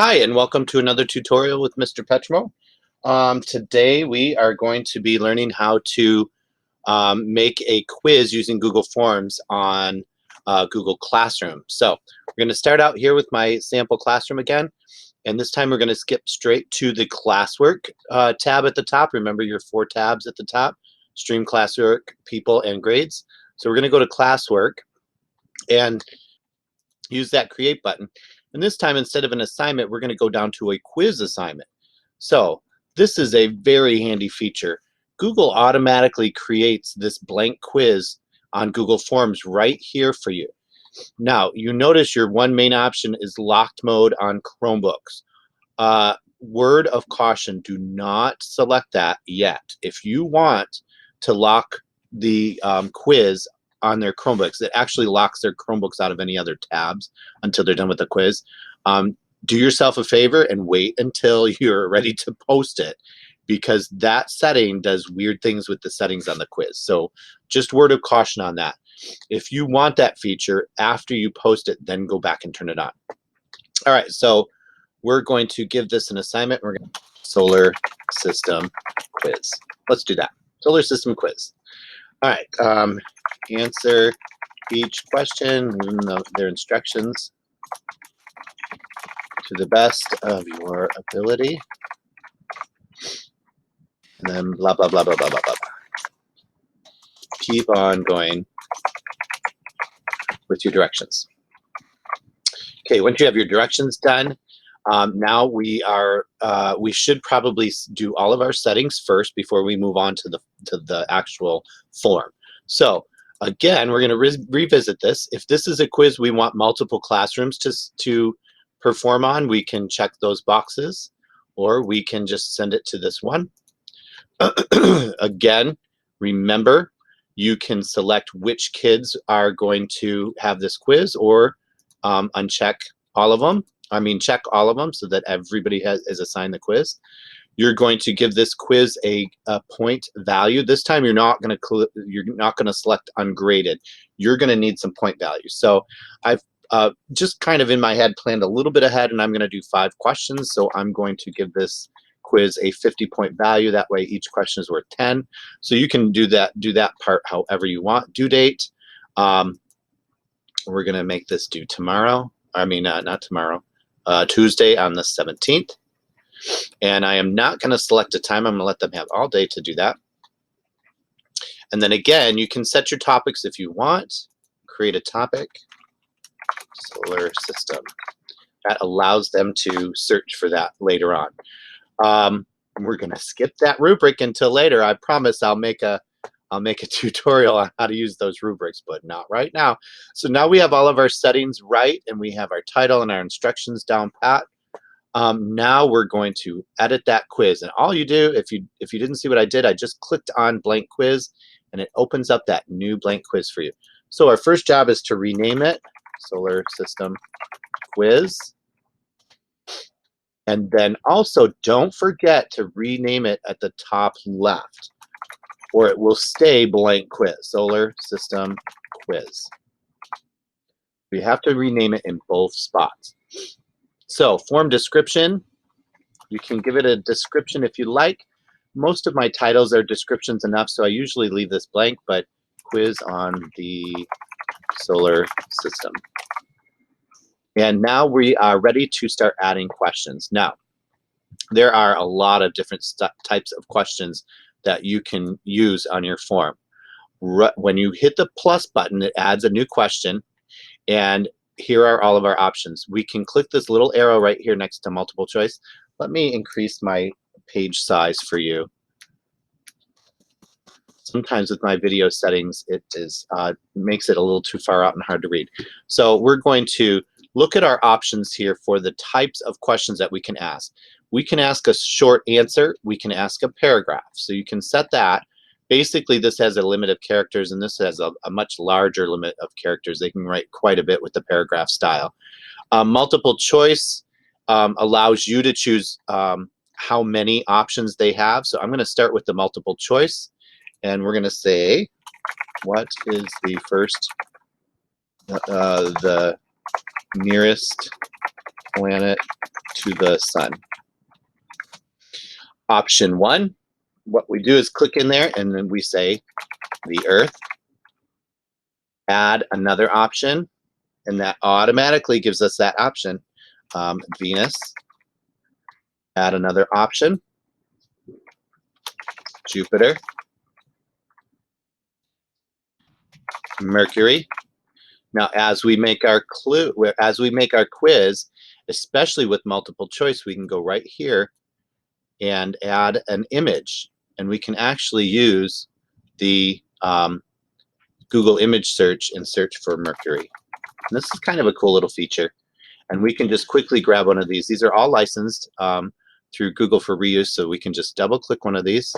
Hi, and welcome to another tutorial with Mr. Petrimo. Today we are going to be learning how to make a quiz using Google Forms on Google Classroom. So we're going to start out here with my sample classroom again, and this time we're going to skip straight to the classwork tab at the top. Remember your 4 tabs at the top: stream, classwork, people, and grades. So we're going to go to classwork and use that create button. And this time, instead of an assignment, we're going to go down to a quiz assignment. So this is a very handy feature. Google automatically creates this blank quiz on Google Forms right here for you. Now, you notice your one main option is locked mode on Chromebooks. Word of caution, do not select that yet. If you want to lock the quiz on their Chromebooks, it actually locks their Chromebooks out of any other tabs until they're done with the quiz. Do yourself a favor and wait until you're ready to post it, because that setting does weird things with the settings on the quiz. So just word of caution on that. If you want that feature after you post it, then go back and turn it on. All right, so we're going to give this an assignment. We're going to solar system quiz. Let's do that. Solar system quiz. All right, answer each question, their instructions, to the best of your ability. And then blah, blah, blah, blah, blah, blah, blah. Keep on going with your directions. Okay, once you have your directions done, now we should probably do all of our settings first before we move on to the actual form. So again, we're going to revisit this. If this is a quiz we want multiple classrooms to perform on, we can check those boxes, or we can just send it to this one. Again, remember, you can select which kids are going to have this quiz, or uncheck all of them. I mean, check all of them so that everybody is assigned the quiz. You're going to give this quiz a point value. This time, you're not going to select ungraded. You're going to need some point values. So I've just kind of in my head planned a little bit ahead, and I'm going to do 5 questions. So I'm going to give this quiz a 50-point value. That way, each question is worth 10. So you can do that part however you want. Due date. We're going to make this due tomorrow. I mean, not tomorrow. Tuesday on the 17th. And I am not going to select a time. I'm going to let them have all day to do that. And then again, you can set your topics if you want. Create a topic. Solar system. That allows them to search for that later on. We're going to skip that rubric until later. I promise I'll make a tutorial on how to use those rubrics, but not right now. So now we have all of our settings right, and we have our title and our instructions down pat. Now we're going to edit that quiz, and all you do, if you didn't see what I did, I just clicked on blank quiz, and it opens up that new blank quiz for you. So our first job is to rename it Solar System Quiz. And then also don't forget to rename it at the top left, or it will stay blank quiz, Solar System Quiz. We have to rename it in both spots. So form description, you can give it a description if you like. Most of my titles are descriptions enough, so I usually leave this blank, but quiz on the solar system. And now we are ready to start adding questions. Now, there are a lot of different types of questions that you can use on your form. When you hit the plus button, it adds a new question, and here are all of our options. We can click this little arrow right here next to multiple choice. Let me increase my page size for you. Sometimes with my video settings, it makes it a little too far out and hard to read. So we're going to look at our options here for the types of questions that we can ask. We can ask a short answer. We can ask a paragraph. So you can set that. Basically, this has a limit of characters, and this has a much larger limit of characters. They can write quite a bit with the paragraph style. Multiple choice allows you to choose how many options they have. So I'm going to start with the multiple choice, and we're going to say, what is the first, the nearest planet to the sun? Option 1, what we do is click in there and then we say the Earth, add another option, and that automatically gives us that option. Venus, add another option, Jupiter, Mercury. Now, as we make our quiz, especially with multiple choice, we can go right here and add an image, and we can actually use the Google image search and search for Mercury. And this is kind of a cool little feature, and we can just quickly grab one of these. These are all licensed through Google for reuse, so we can just double click one of these,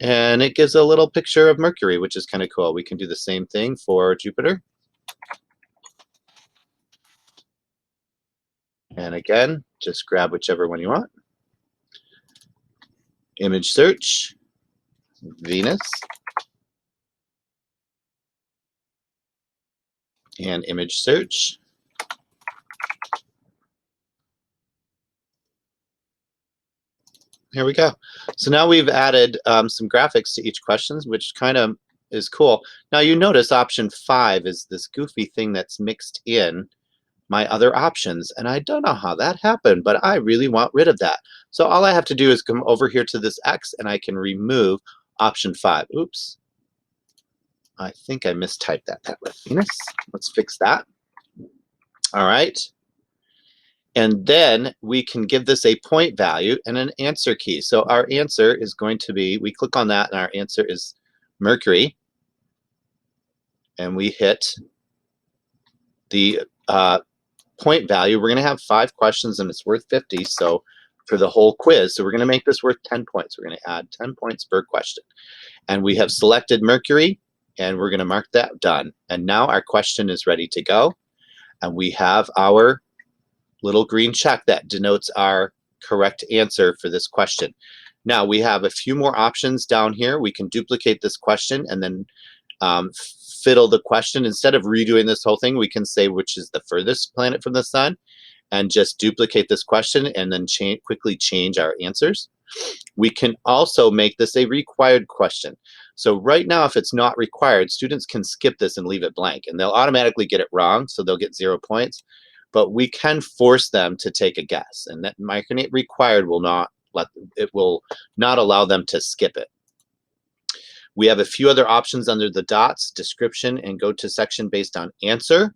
and it gives a little picture of Mercury, which is kind of cool. We can do the same thing for Jupiter. And again, just grab whichever one you want. Image search, Venus, and image search. Here we go. So now we've added some graphics to each question, which kind of is cool. Now you notice option 5 is this goofy thing that's mixed in my other options, and I don't know how that happened, but I really want rid of that. So all I have to do is come over here to this X, and I can remove option 5. Oops. I think I mistyped that with Venus. Let's fix that. All right. And then we can give this a point value and an answer key. So our answer is going to be, we click on that and our answer is Mercury. And we hit the point value. We're going to have 5 questions and it's worth 50. So for the whole quiz, so we're going to make this worth 10 points. We're going to add 10 points per question. And we have selected Mercury and we're going to mark that done. And now our question is ready to go. And we have our little green check that denotes our correct answer for this question. Now we have a few more options down here. We can duplicate this question and then fiddle the question. Instead of redoing this whole thing, we can say which is the furthest planet from the sun and just duplicate this question and then quickly change our answers. We can also make this a required question. So right now, if it's not required, students can skip this and leave it blank and they'll automatically get it wrong, so they'll get 0 points. But we can force them to take a guess, and that marking it required will not allow them to skip it. We have a few other options under the dots, description, and go to section based on answer.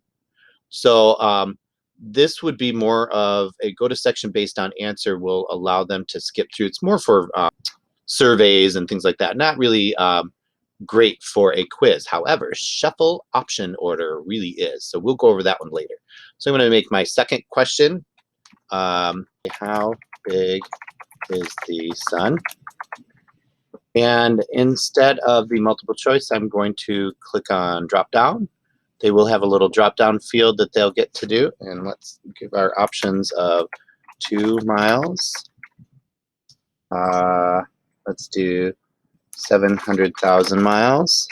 So this would be more of a go to section based on answer will allow them to skip through. It's more for surveys and things like that. Not really great for a quiz. However, shuffle option order really is. So we'll go over that one later. So I'm going to make my second question. How big is the sun? And instead of the multiple choice, I'm going to click on drop down. They will have a little drop down field that they'll get to do. And let's give our options of 2 miles. Let's do 700,000 miles.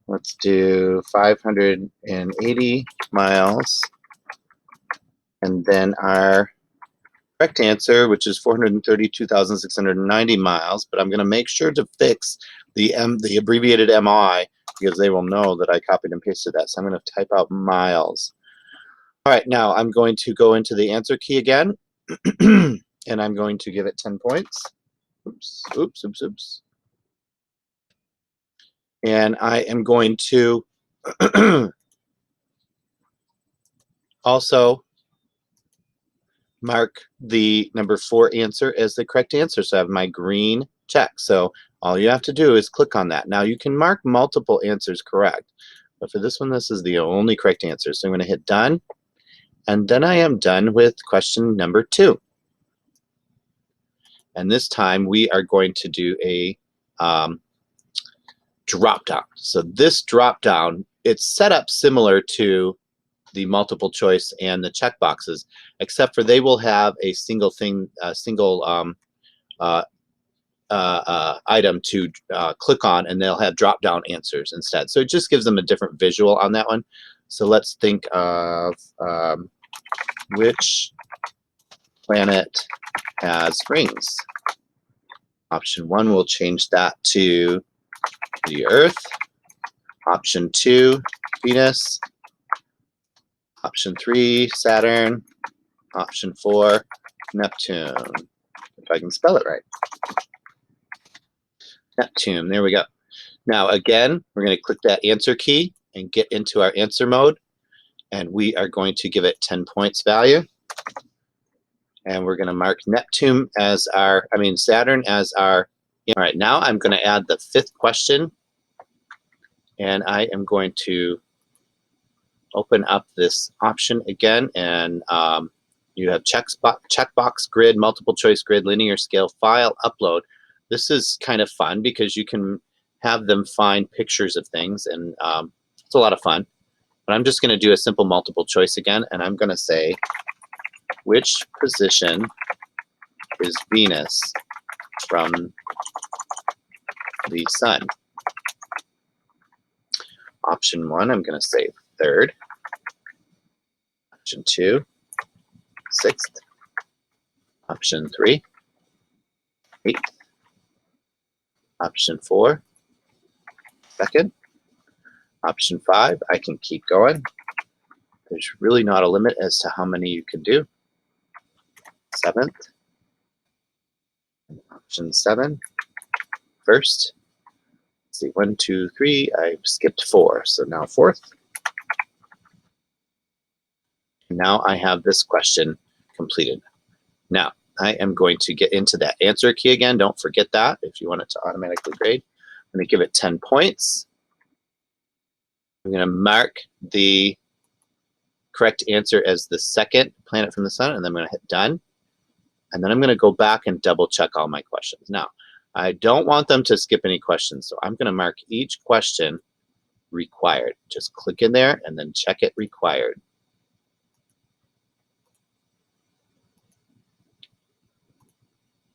Let's do 580 miles. And then our correct answer, which is 432,690 miles, but I'm going to make sure to fix the abbreviated MI because they will know that I copied and pasted that. So I'm going to type out miles. All right, now I'm going to go into the answer key again, and I'm going to give it 10 points. Oops, oops, oops, oops. And I am going to also mark the number 4 answer as the correct answer. So I have my green check. So all you have to do is click on that. Now you can mark multiple answers correct, but for this one, this is the only correct answer. So I'm going to hit done. And then I am done with question number 2. And this time we are going to do a drop down. So this drop down, it's set up similar to the multiple choice and the check boxes, except for they will have a single thing, item to click on, and they'll have drop down answers instead. So it just gives them a different visual on that one. So let's think of Which planet has rings? Option 1, we'll change that to the Earth. Option 2, Venus. Option 3, Saturn. Option 4, Neptune. If I can spell it right. Neptune, there we go. Now again, we're going to click that answer key and get into our answer mode. And we are going to give it 10 points value. And we're going to mark Neptune as our, Saturn as our. All right, now I'm going to add the 5th question. And I am going to open up this option again. And you have checkbox grid, multiple choice grid, linear scale, file, upload. This is kind of fun because you can have them find pictures of things. And it's a lot of fun. But I'm just going to do a simple multiple choice again. And I'm going to say, which position is Venus from the sun? Option 1, I'm going to say 3rd. Option 2, 6th. Option 3, 8th. Option 4, 2nd. Option 5, I can keep going. There's really not a limit as to how many you can do. 7th. Option 7, 1st. Let's see, 1, 2, 3. I skipped 4, so now 4th. Now I have this question completed. Now I am going to get into that answer key again. Don't forget that if you want it to automatically grade. I'm going to give it 10 points. I'm going to mark the correct answer as the 2nd planet from the sun, and then I'm going to hit done. And then I'm going to go back and double check all my questions. Now, I don't want them to skip any questions, so I'm going to mark each question required. Just click in there and then check it required.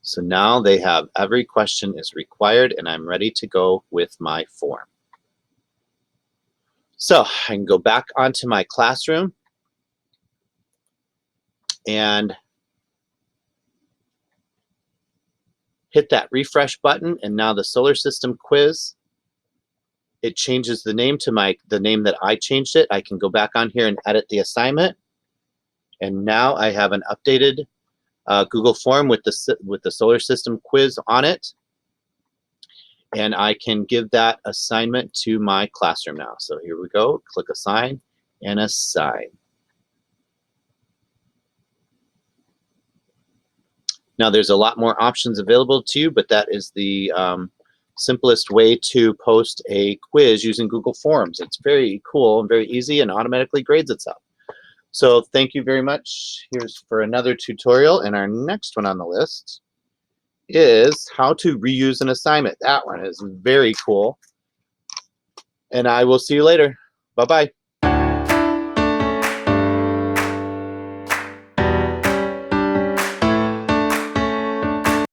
So now they have every question is required, and I'm ready to go with my form. So I can go back onto my classroom and hit that refresh button, and now the solar system quiz, it changes the name to the name that I changed it. I can go back on here and edit the assignment, and now I have an updated Google form with the solar system quiz on it, and I can give that assignment to my classroom now. So here we go, click assign and assign. Now there's a lot more options available to you, but that is the simplest way to post a quiz using Google Forms. It's very cool and very easy and automatically grades itself. So thank you very much. Here's for another tutorial, and our next one on the list is how to reuse an assignment. That one is very cool. And I will see you later. Bye-bye.